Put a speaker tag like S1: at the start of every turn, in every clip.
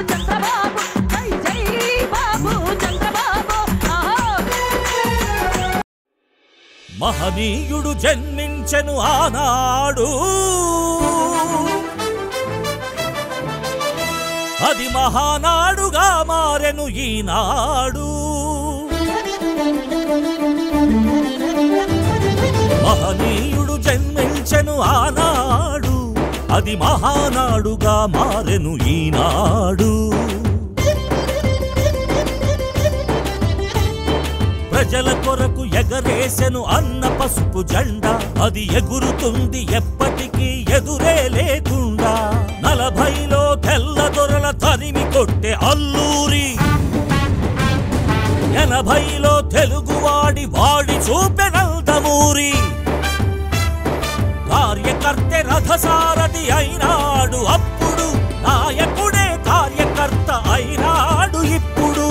S1: చంద్రబాబు జై జై బాబు చంద్రబాబు
S2: మహనీయుడు జన్మించెను ఆనాడు అది మహానాడుగా మారెను ఈనాడు మహనీయుడు జన్మించెను ఆనాడు అది మహానాడుగా మారెను ఈనాడు ప్రజల కొరకు ఎగరేసెను అన్న పసుపు జెండా అది ఎగురుతుంది ఎప్పటికీ ఎదురే లేకుండా 40లో తెల్ల దొరల తరిమి కొట్టే అల్లూరి 80లో తెలుగువాడి వాడి చూపె నందమూరి కార్యకర్తె రథసారథి అయినాడు అప్పుడు నాయకుడే కార్యకర్త అయినాడు ఇప్పుడు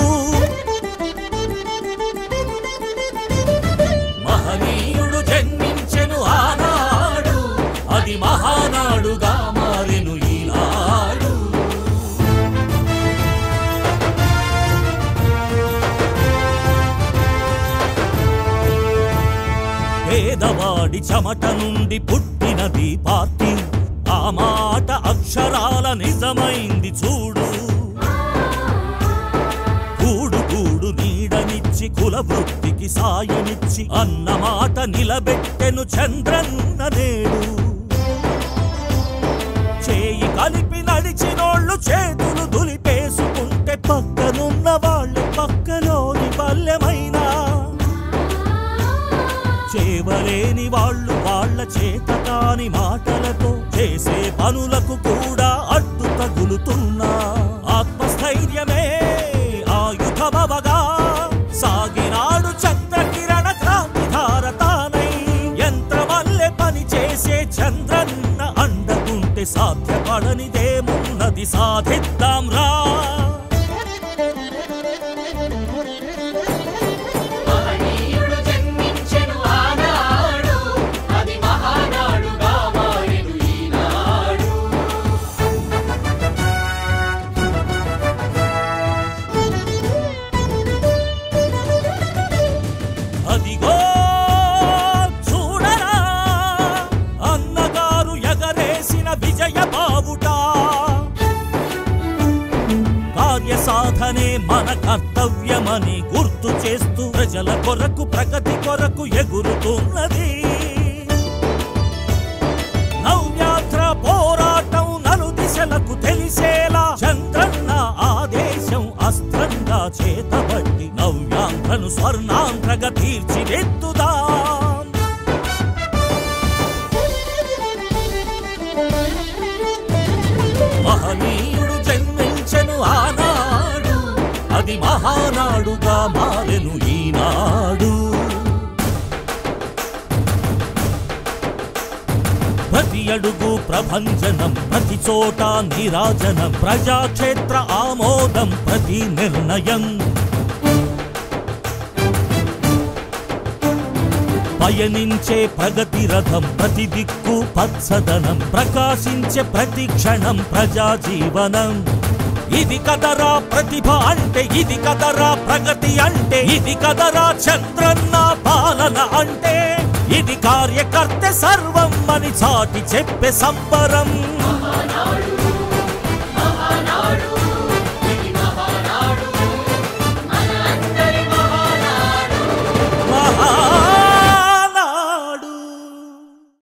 S2: మహనీయుడు జన్మించెను ఆనాడు అది మహానాడుగా మారెను ఈనాడు పేదవాడి చెమట నుండి పుట్టినది పార్టీ ఆ మాట అక్షరాల నిజమైంది చూడు గూడు గూడు నీడనిచ్చి కుల వృత్తికి సాయమిచ్చి అన్న మాట నిలబెట్టెను చంద్రన్న నేడు చేయి కలిపి నడిచినోళ్ళు చేతులు దులిపేసుకుంటే పక్కనున్న వాళ్ళే పక్కలోని పల్లెమైనా చేవలేని వాళ్ళు వాళ్ళ చేత కాని మాటలతో చేసే పనులకు కూడా అడ్డు తగులుతున్నా ఆత్మస్థైర్యమే ఆయుధమవగా సాగినాడు చంద్రకిరణ క్రాంతిధార తానై యంత్రమల్లె పని చేసే చంద్రన్న అండగుంటే సాధ్యపడనిదేమున్నది సాధిద్దాం రా సాధనే మన కర్తవ్యమని గుర్తు చేస్తూ ప్రజల కొరకు ప్రగతి కొరకు ఎగురుతున్నది నవ్యాంధ్ర పోరాటం నలుదిశలకు తెలిసేలా చంద్రన్న ఆదేశం అస్త్రంగా చేతబట్టి నవ్యాంధ్రను స్వర్ణాంధ్రగా తీర్చిదిద్దుదాం మహనీయుడు జన్మించెను ఆనాడు అది మహానాడుగా మారెను ఈనాడు ప్రతి అడుగు ప్రభంజనం ప్రతి చోట నీరాజనం ప్రజాక్షేత్ర ఆమోదం ప్రతి నిర్ణయం పయనించే ప్రగతి రథం ప్రతి దిక్కు పచ్చదనం ప్రకాశించే ప్రతి క్షణం ప్రజా జీవనం ఇది కదరా ప్రతిభ అంటే ఇది కదరా ప్రగతి అంటే ఇది కదరా చంద్రన్న పాలన అంటే ఇది కార్యకర్త సర్వం అని చాటి చెప్పే సంబరం